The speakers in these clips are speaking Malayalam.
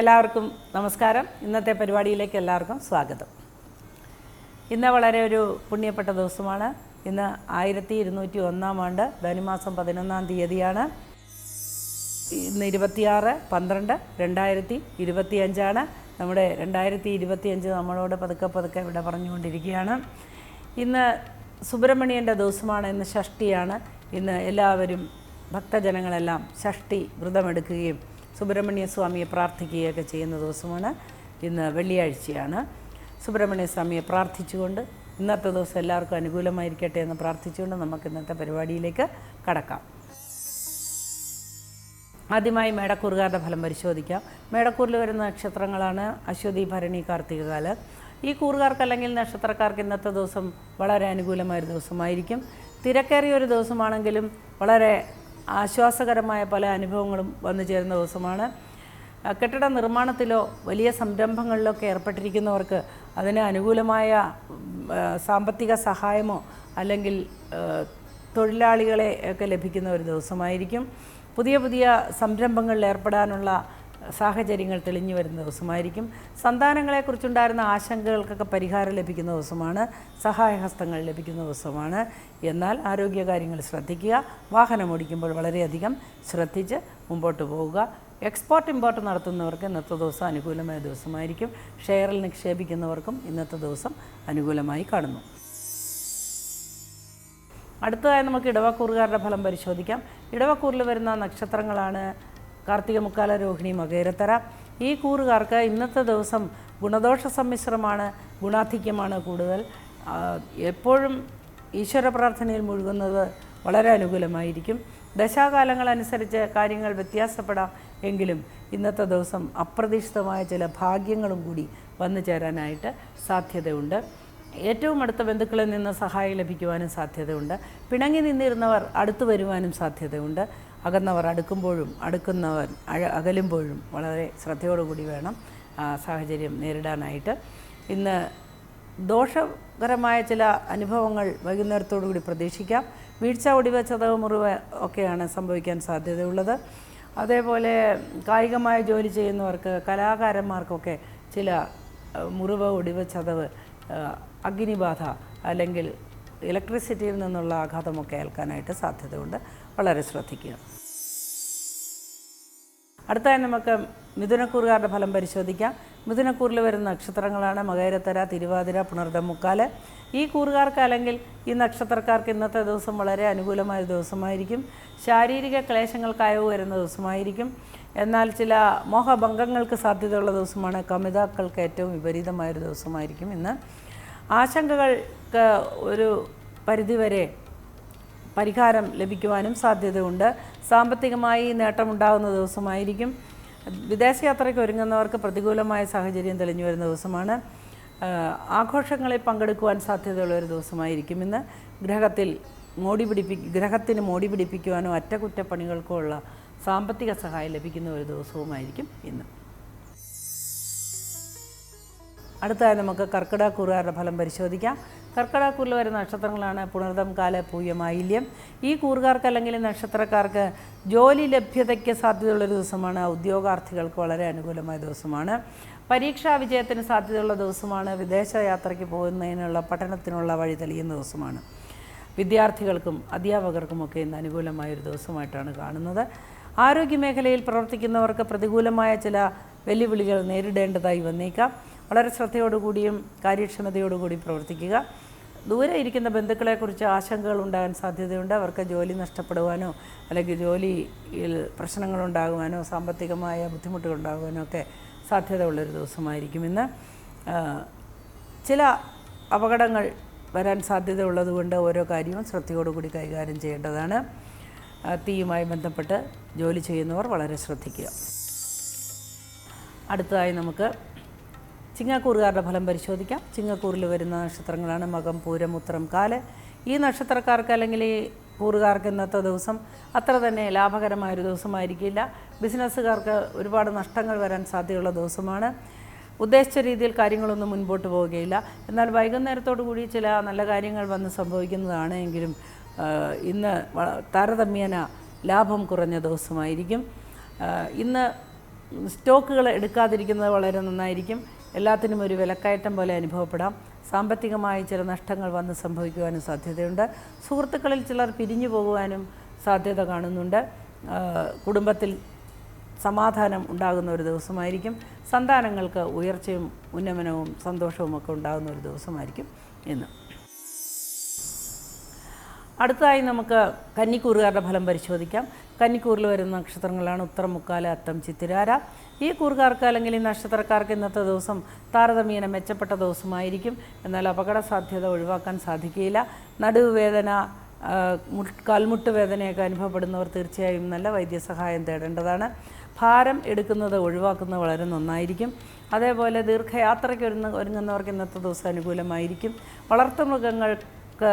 എല്ലാവർക്കും നമസ്കാരം. ഇന്നത്തെ പരിപാടിയിലേക്ക് എല്ലാവർക്കും സ്വാഗതം. ഇന്ന് വളരെ ഒരു പുണ്യപ്പെട്ട ദിവസമാണ്. ഇന്ന് 1201 ആണ്ട് ധനുമാസം 11 തീയതിയാണ്. ഇന്ന് 26/12/2025 നമ്മുടെ 2025 നമ്മളോട് പതുക്കെ ഇവിടെ പറഞ്ഞുകൊണ്ടിരിക്കുകയാണ്. ഇന്ന് സുബ്രഹ്മണ്യൻ്റെ ദിവസമാണ്. ഇന്ന് ഷഷ്ഠിയാണ്. ഇന്ന് എല്ലാവരും ഭക്തജനങ്ങളെല്ലാം ഷഷ്ഠി വ്രതമെടുക്കുകയും സുബ്രഹ്മണ്യ സ്വാമിയെ പ്രാർത്ഥിക്കുകയൊക്കെ ചെയ്യുന്ന ദിവസമാണ്. ഇന്ന് വെള്ളിയാഴ്ചയാണ്. സുബ്രഹ്മണ്യ സ്വാമിയെ പ്രാർത്ഥിച്ചുകൊണ്ട് ഇന്നത്തെ ദിവസം എല്ലാവർക്കും അനുകൂലമായിരിക്കട്ടെ എന്ന് പ്രാർത്ഥിച്ചുകൊണ്ട് നമുക്ക് ഇന്നത്തെ പരിപാടിയിലേക്ക് കടക്കാം. ആദ്യമായി മേടക്കൂറുകാരുടെ ഫലം പരിശോധിക്കാം. മേടക്കൂറിൽ വരുന്ന നക്ഷത്രങ്ങളാണ് അശ്വതി, ഭരണി, കാർത്തികകാല്. ഈ കൂറുകാർക്ക് അല്ലെങ്കിൽ നക്ഷത്രക്കാർക്ക് ഇന്നത്തെ ദിവസം വളരെ അനുകൂലമായൊരു ദിവസമായിരിക്കും. തിരക്കേറിയ ഒരു ദിവസമാണെങ്കിലും വളരെ ആശ്വാസകരമായ പല അനുഭവങ്ങളും വന്നു ചേരുന്ന ദിവസമാണ്. കെട്ടിട നിർമ്മാണത്തിലോ വലിയ സംരംഭങ്ങളിലൊക്കെ ഏർപ്പെട്ടിരിക്കുന്നവർക്ക് അതിന് അനുകൂലമായ സാമ്പത്തിക സഹായമോ അല്ലെങ്കിൽ തൊഴിലാളികളെ ഒക്കെ ലഭിക്കുന്ന ഒരു ദിവസമായിരിക്കും. പുതിയ സംരംഭങ്ങളിൽ ഏർപ്പെടാനുള്ള സാഹചര്യങ്ങൾ തെളിഞ്ഞു വരുന്ന ദിവസമായിരിക്കും. സന്താനങ്ങളെക്കുറിച്ചുണ്ടായിരുന്ന ആശങ്കകൾക്കൊക്കെ പരിഹാരം ലഭിക്കുന്ന ദിവസമാണ്. സഹായഹസ്തങ്ങൾ ലഭിക്കുന്ന ദിവസമാണ്. എന്നാൽ ആരോഗ്യകാര്യങ്ങൾ ശ്രദ്ധിക്കുക. വാഹനം ഓടിക്കുമ്പോൾ വളരെയധികം ശ്രദ്ധിച്ച് മുമ്പോട്ട് പോവുക. എക്സ്പോർട്ട് ഇമ്പോർട്ട് നടത്തുന്നവർക്ക് ഇന്നത്തെ ദിവസം അനുകൂലമായ ദിവസമായിരിക്കും. ഷെയറിൽ നിക്ഷേപിക്കുന്നവർക്കും ഇന്നത്തെ ദിവസം അനുകൂലമായി കാണുന്നു. അടുത്തതായി നമുക്ക് ഇടവക്കൂറുകാരുടെ ഫലം പരിശോധിക്കാം. ഇടവക്കൂറിൽ വരുന്ന നക്ഷത്രങ്ങളാണ് കാർത്തിക, മുക്കാല, രോഹിണി, മകേരത്തര. ഈ കൂറുകാർക്ക് ഇന്നത്തെ ദിവസം ഗുണദോഷ സമ്മിശ്രമാണ്, ഗുണാധിക്യമാണ് കൂടുതൽ. എപ്പോഴും ഈശ്വര പ്രാർത്ഥനയിൽ മുഴുകുന്നത് വളരെ അനുകൂലമായിരിക്കും. ദശാകാലങ്ങളനുസരിച്ച് കാര്യങ്ങൾ വ്യത്യാസപ്പെടാം എങ്കിലും ഇന്നത്തെ ദിവസം അപ്രതീക്ഷിതമായ ചില ഭാഗ്യങ്ങളും കൂടി വന്നു ചേരാനായിട്ട് സാധ്യതയുണ്ട്. ഏറ്റവും അടുത്ത ബന്ധുക്കളിൽ നിന്ന് സഹായം ലഭിക്കുവാനും സാധ്യതയുണ്ട്. പിണങ്ങി നിന്നിരുന്നവർ അടുത്തു വരുവാനും സാധ്യതയുണ്ട്. അകന്നവർ അടുക്കുമ്പോഴും അടുക്കുന്നവർ അകലുമ്പോഴും വളരെ ശ്രദ്ധയോടുകൂടി വേണം സാഹചര്യം നേരിടാനായിട്ട്. ഇന്ന് ദോഷകരമായ ചില അനുഭവങ്ങൾ വൈകുന്നേരത്തോടു കൂടി പ്രതീക്ഷിക്കാം. വീഴ്ച, ഒടിവ്, ചതവ്, മുറിവ് ഒക്കെയാണ് സംഭവിക്കാൻ സാധ്യതയുള്ളത്. അതേപോലെ കായികമായ ജോലി ചെയ്യുന്നവർക്ക്, കലാകാരന്മാർക്കൊക്കെ ചില മുറിവ്, ഒടിവ്, ചതവ്, അഗ്നിബാധ അല്ലെങ്കിൽ ഇലക്ട്രിസിറ്റിയിൽ നിന്നുള്ള ആഘാതമൊക്കെ ഏൽക്കാനായിട്ട് സാധ്യതയുണ്ട്. വളരെ ശ്രദ്ധിക്കുക. അടുത്തായി നമുക്ക് മിഥുനക്കൂറുകാരുടെ ഫലം പരിശോധിക്കാം. മിഥുനക്കൂറിൽ വരുന്ന നക്ഷത്രങ്ങളാണ് മകേരത്തര, തിരുവാതിര, പുണർദം, മുക്കാല്. ഈ കൂറുകാർക്ക് അല്ലെങ്കിൽ ഈ നക്ഷത്രക്കാർക്ക് ഇന്നത്തെ ദിവസം വളരെ അനുകൂലമായ ദിവസമായിരിക്കും. ശാരീരിക ക്ലേശങ്ങൾക്ക് അയവ് വരുന്ന ദിവസമായിരിക്കും. എന്നാൽ ചില മോഹഭംഗങ്ങൾക്ക് സാധ്യതയുള്ള ദിവസമാണ്. കമിതാക്കൾക്ക് ഏറ്റവും വിപരീതമായൊരു ദിവസമായിരിക്കും ഇന്ന്. ആശങ്കകൾക്ക് ഒരു പരിധിവരെ പരിഹാരം ലഭിക്കുവാനും സാധ്യതയുണ്ട്. സാമ്പത്തികമായി നേട്ടമുണ്ടാകുന്ന ദിവസമായിരിക്കും. വിദേശയാത്രയ്ക്ക് ഒരുങ്ങുന്നവർക്ക് പ്രതികൂലമായ സാഹചര്യം തെളിഞ്ഞു വരുന്ന ദിവസമാണ്. ആഘോഷങ്ങളിൽ പങ്കെടുക്കുവാൻ സാധ്യതയുള്ള ഒരു ദിവസമായിരിക്കും ഇന്ന്. ഗ്രഹത്തിന് മോടി പിടിപ്പിക്കുവാനോ അറ്റകുറ്റപ്പണികൾക്കോ ഉള്ള സാമ്പത്തിക സഹായം ലഭിക്കുന്ന ഒരു ദിവസവുമായിരിക്കും ഇന്ന്. അടുത്തതായി നമുക്ക് കർക്കിടകക്കൂറുകാരുടെ ഫലം പരിശോധിക്കാം. കർക്കിടകക്കൂറിൽ വരുന്ന നക്ഷത്രങ്ങളാണ് പുണർദം, കാല, പൂയം, ആയില്യം. ഈ കൂറുകാർക്ക് അല്ലെങ്കിൽ നക്ഷത്രക്കാർക്ക് ജോലി ലഭ്യതയ്ക്ക് സാധ്യതയുള്ളൊരു ദിവസമാണ്. ഉദ്യോഗാർത്ഥികൾക്ക് വളരെ അനുകൂലമായ ദിവസമാണ്. പരീക്ഷാ വിജയത്തിന് സാധ്യതയുള്ള ദിവസമാണ്. വിദേശയാത്രയ്ക്ക് പോകുന്നതിനുള്ള പഠനത്തിനുള്ള വഴി തെളിയുന്ന ദിവസമാണ്. വിദ്യാർത്ഥികൾക്കും അധ്യാപകർക്കുമൊക്കെ ഇന്ന് അനുകൂലമായൊരു ദിവസമായിട്ടാണ് കാണുന്നത്. ആരോഗ്യമേഖലയിൽ പ്രവർത്തിക്കുന്നവർക്ക് പ്രതികൂലമായ ചില വെല്ലുവിളികൾ നേരിടേണ്ടതായി വന്നേക്കാം. വളരെ ശ്രദ്ധയോടുകൂടിയും കാര്യക്ഷമതയോടുകൂടി പ്രവർത്തിക്കുക. ദൂരെ ഇരിക്കുന്ന ബന്ധുക്കളെക്കുറിച്ച് ആശങ്കകൾ ഉണ്ടാകാൻ സാധ്യതയുണ്ട്. അവർക്ക് ജോലി നഷ്ടപ്പെടുവാനോ അല്ലെങ്കിൽ ജോലിയിൽ പ്രശ്നങ്ങളുണ്ടാകുവാനോ സാമ്പത്തികമായ ബുദ്ധിമുട്ടുകൾ ഉണ്ടാകുവാനോ ഒക്കെ സാധ്യത ഉള്ളൊരു ദിവസമായിരിക്കും ഇന്ന്. ചില അപകടങ്ങൾ വരാൻ സാധ്യത ഉള്ളതുകൊണ്ട് ഓരോ കാര്യവും ശ്രദ്ധയോടുകൂടി കൈകാര്യം ചെയ്യേണ്ടതാണ്. തീയുമായി ബന്ധപ്പെട്ട് ജോലി ചെയ്യുന്നവർ വളരെ ശ്രദ്ധിക്കുക. അടുത്തതായി നമുക്ക് ചിങ്ങക്കൂറുകാരുടെ ഫലം പരിശോധിക്കാം. ചിങ്ങക്കൂറിൽ വരുന്ന നക്ഷത്രങ്ങളാണ് മകം, പൂരം, ഉത്രം, കാല്. ഈ നക്ഷത്രക്കാർക്ക് അല്ലെങ്കിൽ ഈ കൂറുകാർക്ക് ഇന്നത്തെ ദിവസം അത്ര തന്നെ ലാഭകരമായൊരു ദിവസമായിരിക്കില്ല. ബിസിനസ്സുകാർക്ക് ഒരുപാട് നഷ്ടങ്ങൾ വരാൻ സാധ്യതയുള്ള ദിവസമാണ്. ഉദ്ദേശിച്ച രീതിയിൽ കാര്യങ്ങളൊന്നും മുൻപോട്ട് പോവുകയില്ല. എന്നാൽ വൈകുന്നേരത്തോടു കൂടി ചില നല്ല കാര്യങ്ങൾ വന്ന് സംഭവിക്കുന്നതാണ്. എങ്കിലും ഇന്ന് താരതമ്യേന ലാഭം കുറഞ്ഞ ദിവസമായിരിക്കും. ഇന്ന് സ്റ്റോക്കുകൾ എടുക്കാതിരിക്കുന്നത് വളരെ നന്നായിരിക്കും. എല്ലാത്തിനും ഒരു വിലക്കയറ്റം പോലെ അനുഭവപ്പെടാം. സാമ്പത്തികമായി ചില നഷ്ടങ്ങൾ വന്ന് സംഭവിക്കുവാനും സാധ്യതയുണ്ട്. സുഹൃത്തുക്കളിൽ ചിലർ പിരിഞ്ഞു പോകുവാനും സാധ്യത കാണുന്നുണ്ട്. കുടുംബത്തിൽ സമാധാനം ഉണ്ടാകുന്ന ഒരു ദിവസമായിരിക്കും. സന്താനങ്ങൾക്ക് ഉയർച്ചയും ഉന്നമനവും സന്തോഷവും ഒക്കെ ഉണ്ടാകുന്ന ഒരു ദിവസമായിരിക്കും ഇന്ന്. അടുത്തതായി നമുക്ക് കന്നിക്കൂറുകാരുടെ ഫലം പരിശോധിക്കാം. കന്നിക്കൂറിൽ വരുന്ന നക്ഷത്രങ്ങളാണ് ഉത്തരം, മുക്കാല, അത്തം, ചിത്തിരാര. ഈ കൂറുകാർക്ക് അല്ലെങ്കിൽ ഈ നക്ഷത്രക്കാർക്ക് ഇന്നത്തെ ദിവസം താരതമ്യേന മെച്ചപ്പെട്ട ദിവസമായിരിക്കും. എന്നാൽ അപകട സാധ്യത ഒഴിവാക്കാൻ സാധിക്കുകയില്ല. നടുവേദന, കാൽമുട്ട് വേദനയൊക്കെ അനുഭവപ്പെടുന്നവർ തീർച്ചയായും നല്ല വൈദ്യസഹായം തേടേണ്ടതാണ്. ഭാരം എടുക്കുന്നത് ഒഴിവാക്കുന്നത് വളരെ നന്നായിരിക്കും. അതേപോലെ ദീർഘയാത്രയ്ക്ക് ഒരുങ്ങുന്നവർക്ക് ഇന്നത്തെ ദിവസം അനുകൂലമായിരിക്കും. വളർത്തുമൃഗങ്ങൾക്ക്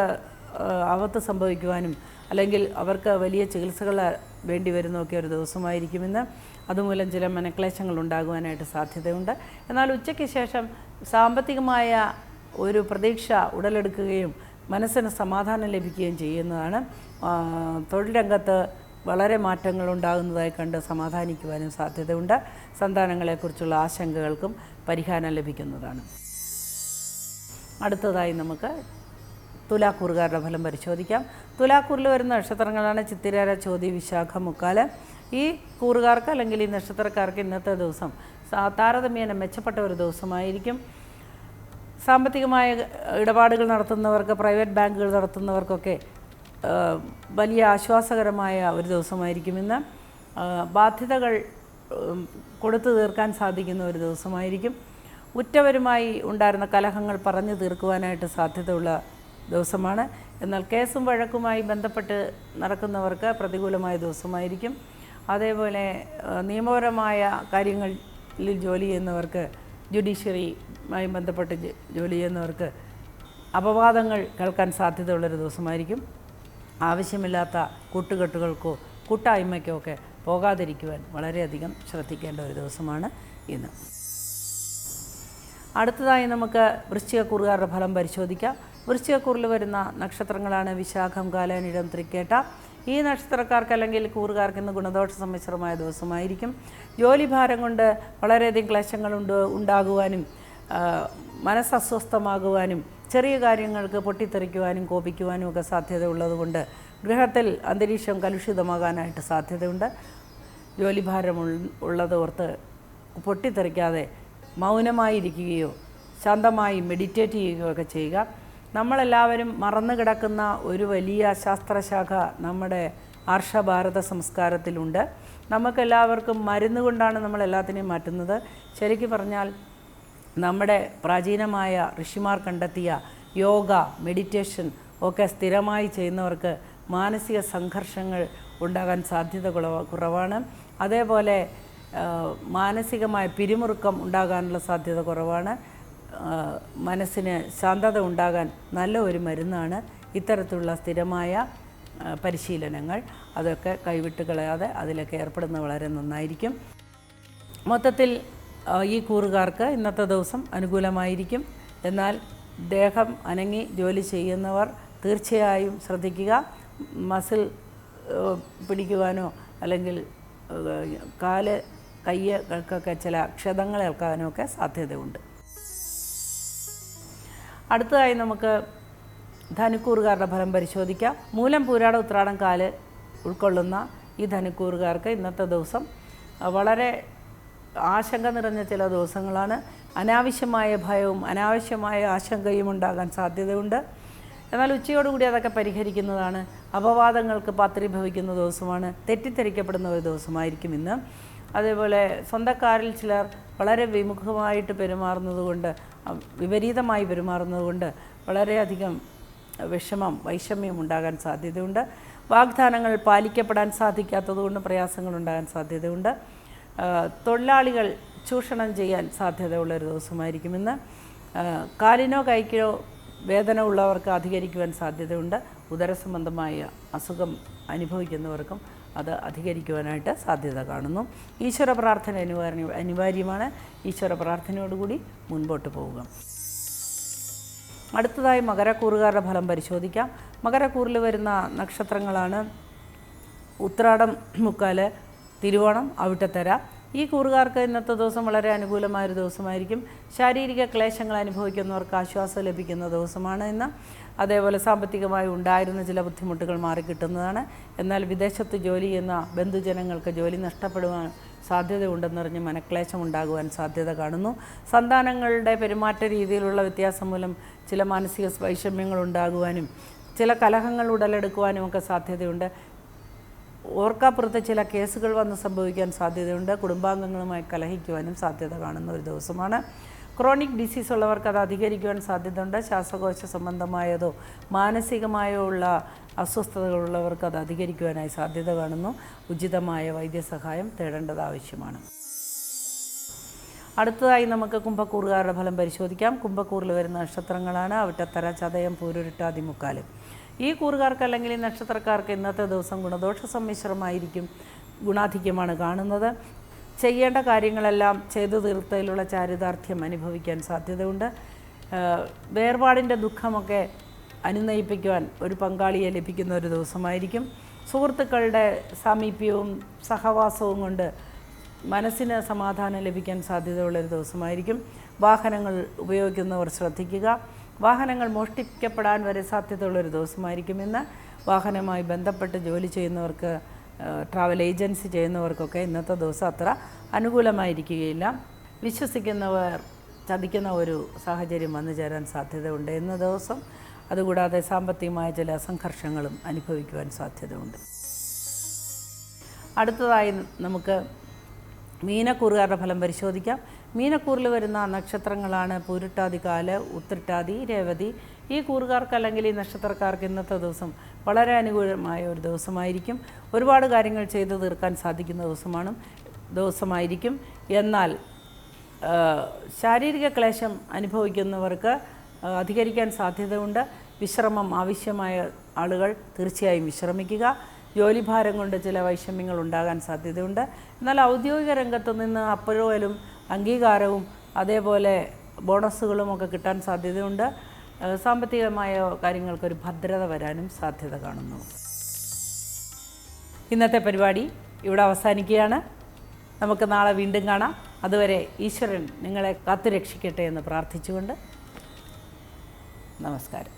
ആപത്ത് സംഭവിക്കുവാനും അല്ലെങ്കിൽ അവർക്ക് വലിയ ചികിത്സകൾ വേണ്ടി വരുന്നതൊക്കെ ഒരു ദിവസമായിരിക്കുമെന്ന്. അതുമൂലം ചില മനക്ലേശങ്ങൾ ഉണ്ടാകുവാനായിട്ട് സാധ്യതയുണ്ട്. എന്നാൽ ഉച്ചയ്ക്ക് ശേഷം സാമ്പത്തികമായ ഒരു പ്രതീക്ഷ ഉടലെടുക്കുകയും മനസ്സിന് സമാധാനം ലഭിക്കുകയും ചെയ്യുന്നതാണ്. തൊഴിൽ രംഗത്ത് വളരെ മാറ്റങ്ങൾ ഉണ്ടാകുന്നതായി കണ്ട് സമാധാനിക്കുവാനും സാധ്യതയുണ്ട്. സന്താനങ്ങളെക്കുറിച്ചുള്ള ആശങ്കകൾക്കും പരിഹാരം ലഭിക്കുന്നതാണ്. അടുത്തതായി നമുക്ക് തുലാക്കൂറുകാരുടെ ഫലം പരിശോധിക്കാം. തുലാക്കൂറിൽ വരുന്ന നക്ഷത്രങ്ങളാണ് ചിത്തിരാര, ചോതി, വിശാഖ, മുക്കാല്. ഈ കൂറുകാർക്ക് അല്ലെങ്കിൽ ഈ നക്ഷത്രക്കാർക്ക് ഇന്നത്തെ ദിവസം താരതമ്യേന മെച്ചപ്പെട്ട ഒരു ദിവസമായിരിക്കും. സാമ്പത്തികമായ ഇടപാടുകൾ നടത്തുന്നവർക്ക്, പ്രൈവറ്റ് ബാങ്കുകൾ നടത്തുന്നവർക്കൊക്കെ വലിയ ആശ്വാസകരമായ ഒരു ദിവസമായിരിക്കും ഇന്ന്. ബാധ്യതകൾ കൊടുത്തു തീർക്കാൻ സാധിക്കുന്ന ഒരു ദിവസമായിരിക്കും. ഉറ്റവരുമായി ഉണ്ടായിരുന്ന കലഹങ്ങൾ പറഞ്ഞു തീർക്കുവാനായിട്ട് സാധ്യതയുള്ള ദിവസമാണ്. എന്നാൽ കേസും വഴക്കുമായി ബന്ധപ്പെട്ട് നടക്കുന്നവർക്ക് പ്രതികൂലമായ ദിവസമായിരിക്കും. അതേപോലെ നിയമപരമായ കാര്യങ്ങളിൽ ജോലി ചെയ്യുന്നവർക്ക്, ജുഡീഷ്യറിയുമായി ബന്ധപ്പെട്ട് ജോലി ചെയ്യുന്നവർക്ക് അപവാദങ്ങൾ കേൾക്കാൻ സാധ്യതയുള്ളൊരു ദിവസമായിരിക്കും. ആവശ്യമില്ലാത്ത കൂട്ടുകെട്ടുകൾക്കോ കൂട്ടായ്മയ്ക്കോ ഒക്കെ പോകാതിരിക്കുവാൻ വളരെയധികം ശ്രദ്ധിക്കേണ്ട ഒരു ദിവസമാണ് ഇന്ന്. അടുത്തതായി നമുക്ക് വൃശ്ചികക്കൂറുകാരുടെ ഫലം പരിശോധിക്കാം. വൃശ്ചികക്കൂറിൽ വരുന്ന നക്ഷത്രങ്ങളാണ് വിശാഖം, കാലാനിഴം, തൃക്കേട്ട. ഈ നക്ഷത്രക്കാർക്ക് അല്ലെങ്കിൽ കൂറുകാർക്ക് ഇന്ന് ഗുണദോഷ സമ്മിശ്രമായ ദിവസമായിരിക്കും. ജോലിഭാരം കൊണ്ട് വളരെയധികം ക്ലേശങ്ങൾ ഉണ്ടാകുവാനും മനസ്സസ്വസ്ഥമാകുവാനും ചെറിയ കാര്യങ്ങൾക്ക് പൊട്ടിത്തെറിക്കുവാനും കോപിക്കുവാനും ഒക്കെ സാധ്യത ഉള്ളതുകൊണ്ട് ഗൃഹത്തിൽ അന്തരീക്ഷം കലുഷിതമാകാനായിട്ട് സാധ്യതയുണ്ട്. ജോലിഭാരം ഉള്ളതോർത്ത് പൊട്ടിത്തെറിക്കാതെ മൗനമായിരിക്കുകയോ ശാന്തമായി മെഡിറ്റേറ്റ് ചെയ്യുകയോ ഒക്കെ ചെയ്യുക. നമ്മളെല്ലാവരും മറന്നു കിടക്കുന്ന ഒരു വലിയ ശാസ്ത്രശാഖ നമ്മുടെ ആർഷഭാരത സംസ്കാരത്തിലുണ്ട്. നമുക്കെല്ലാവർക്കും മരുന്ന് കൊണ്ടാണ് നമ്മളെല്ലാത്തിനെയും മാറ്റുന്നത്. ശരിക്കും പറഞ്ഞാൽ നമ്മുടെ പ്രാചീനമായ ഋഷിമാർ കണ്ടെത്തിയ യോഗ, മെഡിറ്റേഷൻ ഒക്കെ സ്ഥിരമായി ചെയ്യുന്നവർക്ക് മാനസിക സംഘർഷങ്ങൾ ഉണ്ടാകാൻ സാധ്യത കുറവാണ്. അതേപോലെ മാനസികമായ പിരിമുറുക്കം ഉണ്ടാകാനുള്ള സാധ്യത കുറവാണ്. മനസ്സിന് ശാന്തത ഉണ്ടാകാൻ നല്ല ഒരു മരുന്നാണ് ഇത്തരത്തിലുള്ള സ്ഥിരമായ പരിശീലനങ്ങൾ. അതൊക്കെ കൈവിട്ട് കളയാതെ അതിലൊക്കെ ഏർപ്പെടുന്നത് വളരെ നന്നായിരിക്കും. മൊത്തത്തിൽ ഈ കൂറുകാർക്ക് ഇന്നത്തെ ദിവസം അനുകൂലമായിരിക്കും. എന്നാൽ ദേഹം അനങ്ങി ജോലി ചെയ്യുന്നവർ തീർച്ചയായും ശ്രദ്ധിക്കുക. മസിൽ പിടിക്കുവാനോ അല്ലെങ്കിൽ കാല്, കയ്യകൾക്കൊക്കെ ചില ക്ഷതങ്ങൾ ഏൽക്കാനോ ഒക്കെ സാധ്യതയുണ്ട്. അടുത്തതായി നമുക്ക് ധനുക്കൂറുകാരുടെ ഫലം പരിശോധിക്കാം. മൂലം, പൂരാട, ഉത്രാടം, കാല് ഉൾക്കൊള്ളുന്ന ഈ ധനുക്കൂറുകാർക്ക് ഇന്നത്തെ ദിവസം വളരെ ആശങ്ക നിറഞ്ഞ ചില ദിവസങ്ങളാണ്. അനാവശ്യമായ ഭയവും അനാവശ്യമായ ആശങ്കയും ഉണ്ടാകാൻ സാധ്യതയുണ്ട്. എന്നാൽ ഉച്ചയോടുകൂടി അതൊക്കെ പരിഹരിക്കുന്നതാണ്. അപവാദങ്ങൾക്ക് പാത്രീഭവിക്കുന്ന ദിവസമാണ്. തെറ്റിദ്ധരിക്കപ്പെടുന്ന ഒരു ദിവസമായിരിക്കും ഇന്ന്. അതേപോലെ സ്വന്തക്കാരിൽ ചിലർ വളരെ വിമുഖമായിട്ട് പെരുമാറുന്നതുകൊണ്ട്, വിപരീതമായി പെരുമാറുന്നതുകൊണ്ട് വളരെയധികം വിഷമം, വൈഷമ്യം ഉണ്ടാകാൻ സാധ്യതയുണ്ട്. വാഗ്ദാനങ്ങൾ പാലിക്കപ്പെടാൻ സാധിക്കാത്തതുകൊണ്ട് പ്രയാസങ്ങളുണ്ടാകാൻ സാധ്യതയുണ്ട്. തൊഴിലാളികൾ ചൂഷണം ചെയ്യാൻ സാധ്യതയുള്ളൊരു ദിവസമായിരിക്കും ഇന്ന്. കാലിനോ കൈക്കോ വേദന ഉള്ളവർക്ക് അധികരിക്കുവാൻ സാധ്യതയുണ്ട്. ഉദരസംബന്ധമായ അസുഖം അനുഭവിക്കുന്നവർക്കും അത് അധികരിക്കുവാനായിട്ട് സാധ്യത കാണുന്നു. ഈശ്വര പ്രാർത്ഥന അനിവാര്യമാണ്. ഈശ്വര പ്രാർത്ഥനയോടുകൂടി മുൻപോട്ട് പോവുക. അടുത്തതായി മകരക്കൂറുകാരുടെ ഫലം പരിശോധിക്കാം. മകരക്കൂറിൽ വരുന്ന നക്ഷത്രങ്ങളാണ് ഉത്രാടം, മുക്കാല്, തിരുവോണം, അവിട്ടത്തര. ഈ കൂറുകാർക്ക് ഇന്നത്തെ ദിവസം വളരെ അനുകൂലമായൊരു ദിവസമായിരിക്കും. ശാരീരിക ക്ലേശങ്ങൾ അനുഭവിക്കുന്നവർക്ക് ആശ്വാസം ലഭിക്കുന്ന ദിവസമാണ് ഇന്ന്. അതേപോലെ സാമ്പത്തികമായി ഉണ്ടായിരുന്ന ചില ബുദ്ധിമുട്ടുകൾ മാറിക്കിട്ടുന്നതാണ്. എന്നാൽ വിദേശത്ത് ജോലി ചെയ്യുന്ന ബന്ധുജനങ്ങൾക്ക് ജോലി നഷ്ടപ്പെടുവാൻ സാധ്യതയുണ്ടെന്നറിഞ്ഞ് മനക്ലേശം ഉണ്ടാകുവാൻ സാധ്യത കാണുന്നു. സന്താനങ്ങളുടെ പെരുമാറ്റ രീതിയിലുള്ള വ്യത്യാസം മൂലം ചില മാനസിക വൈഷമ്യങ്ങൾ ഉണ്ടാകുവാനും ചില കലഹങ്ങൾ ഉടലെടുക്കുവാനും ഒക്കെ സാധ്യതയുണ്ട്. ഓർക്കാപ്പുറത്ത് ചില കേസുകൾ വന്ന് സംഭവിക്കാൻ സാധ്യതയുണ്ട്. കുടുംബാംഗങ്ങളുമായി കലഹിക്കുവാനും സാധ്യത കാണുന്ന ഒരു ദിവസമാണ്. ക്രോണിക് ഡിസീസ് ഉള്ളവർക്ക് അത് അധികരിക്കുവാൻ സാധ്യതയുണ്ട്. ശ്വാസകോശ സംബന്ധമായതോ മാനസികമായോ ഉള്ള അസ്വസ്ഥതകളുള്ളവർക്ക് അത് അധികരിക്കുവാനായി സാധ്യത കാണുന്നു. ഉചിതമായ വൈദ്യസഹായം തേടേണ്ടത് ആവശ്യമാണ്. അടുത്തതായി നമുക്ക് കുംഭക്കൂറുകാരുടെ ഫലം പരിശോധിക്കാം. കുംഭക്കൂറിൽ വരുന്ന നക്ഷത്രങ്ങളാണ് അവിട്ടത്തര, ചതയം, പൂരുരുട്ടാതി, മുക്കാലും. ഈ കൂറുകാർക്ക് അല്ലെങ്കിൽ ഈ നക്ഷത്രക്കാർക്ക് ഇന്നത്തെ ദിവസം ഗുണദോഷ സമ്മിശ്രമായിരിക്കും. ഗുണാധിക്യമാണ് കാണുന്നത്. ചെയ്യേണ്ട കാര്യങ്ങളെല്ലാം ചെയ്തു തീർത്തതിലുള്ള ചാരിതാർത്ഥ്യം അനുഭവിക്കാൻ സാധ്യതയുണ്ട്. വേർപാടിൻ്റെ ദുഃഖമൊക്കെ അനുനയിപ്പിക്കുവാൻ ഒരു പങ്കാളിയെ ലഭിക്കുന്ന ഒരു ദിവസമായിരിക്കും. സുഹൃത്തുക്കളുടെ സാമീപ്യവും സഹവാസവും കൊണ്ട് മനസ്സിന് സമാധാനം ലഭിക്കാൻ സാധ്യതയുള്ളൊരു ദിവസമായിരിക്കും. വാഹനങ്ങൾ ഉപയോഗിക്കുന്നവർ ശ്രദ്ധിക്കുക. വാഹനങ്ങൾ മോഷ്ടിക്കപ്പെടാൻ വരെ സാധ്യതയുള്ളൊരു ദിവസമായിരിക്കും ഇന്ന്. വാഹനവുമായി ബന്ധപ്പെട്ട് ജോലി ചെയ്യുന്നവർക്ക്, ട്രാവൽ ഏജൻസി ചെയ്യുന്നവർക്കൊക്കെ ഇന്നത്തെ ദിവസം അത്ര അനുകൂലമായിരിക്കുകയില്ല. വിശ്വസിക്കുന്നവർ ചതിക്കുന്ന ഒരു സാഹചര്യം വന്നു ചേരാൻ സാധ്യതയുണ്ട് ഇന്ന ദിവസം. അതുകൂടാതെ സാമ്പത്തികമായ ചില സംഘർഷങ്ങളും അനുഭവിക്കുവാൻ സാധ്യതയുണ്ട്. അടുത്തതായി നമുക്ക് മീനക്കൂറുകാരുടെ ഫലം പരിശോധിക്കാം. മീനക്കൂറിൽ വരുന്ന നക്ഷത്രങ്ങളാണ് പൂരുട്ടാതി, കാല്, ഉത്രട്ടാതി, രേവതി. ഈ കൂറുകാർക്ക് അല്ലെങ്കിൽ ഈ നക്ഷത്രക്കാർക്ക് ഇന്നത്തെ ദിവസം വളരെ അനുകൂലമായ ഒരു ദിവസമായിരിക്കും. ഒരുപാട് കാര്യങ്ങൾ ചെയ്തു തീർക്കാൻ സാധിക്കുന്ന ദിവസമായിരിക്കും. എന്നാൽ ശാരീരിക ക്ലേശം അനുഭവിക്കുന്നവർക്ക് അധികരിക്കാൻ സാധ്യതയുണ്ട്. വിശ്രമം ആവശ്യമായ ആളുകൾ തീർച്ചയായും വിശ്രമിക്കുക. ജോലിഭാരം കൊണ്ട് ചില വൈഷമ്യങ്ങൾ ഉണ്ടാകാൻ സാധ്യതയുണ്ട്. എന്നാൽ ഔദ്യോഗിക രംഗത്ത് നിന്ന് അപ്രൂവലും അംഗീകാരവും അതേപോലെ ബോണസുകളും ഒക്കെ കിട്ടാൻ സാധ്യതയുണ്ട്. സാമ്പത്തികമായ കാര്യങ്ങൾക്കൊരു ഭദ്രത വരാനും സാധ്യത കാണുന്നു. ഇന്നത്തെ പരിപാടി ഇവിടെ അവസാനിക്കുകയാണ്. നമുക്ക് നാളെ വീണ്ടും കാണാം. അതുവരെ ഈശ്വരൻ നിങ്ങളെ കാത്തുരക്ഷിക്കട്ടെ എന്ന് പ്രാർത്ഥിച്ചുകൊണ്ട് നമസ്കാരം.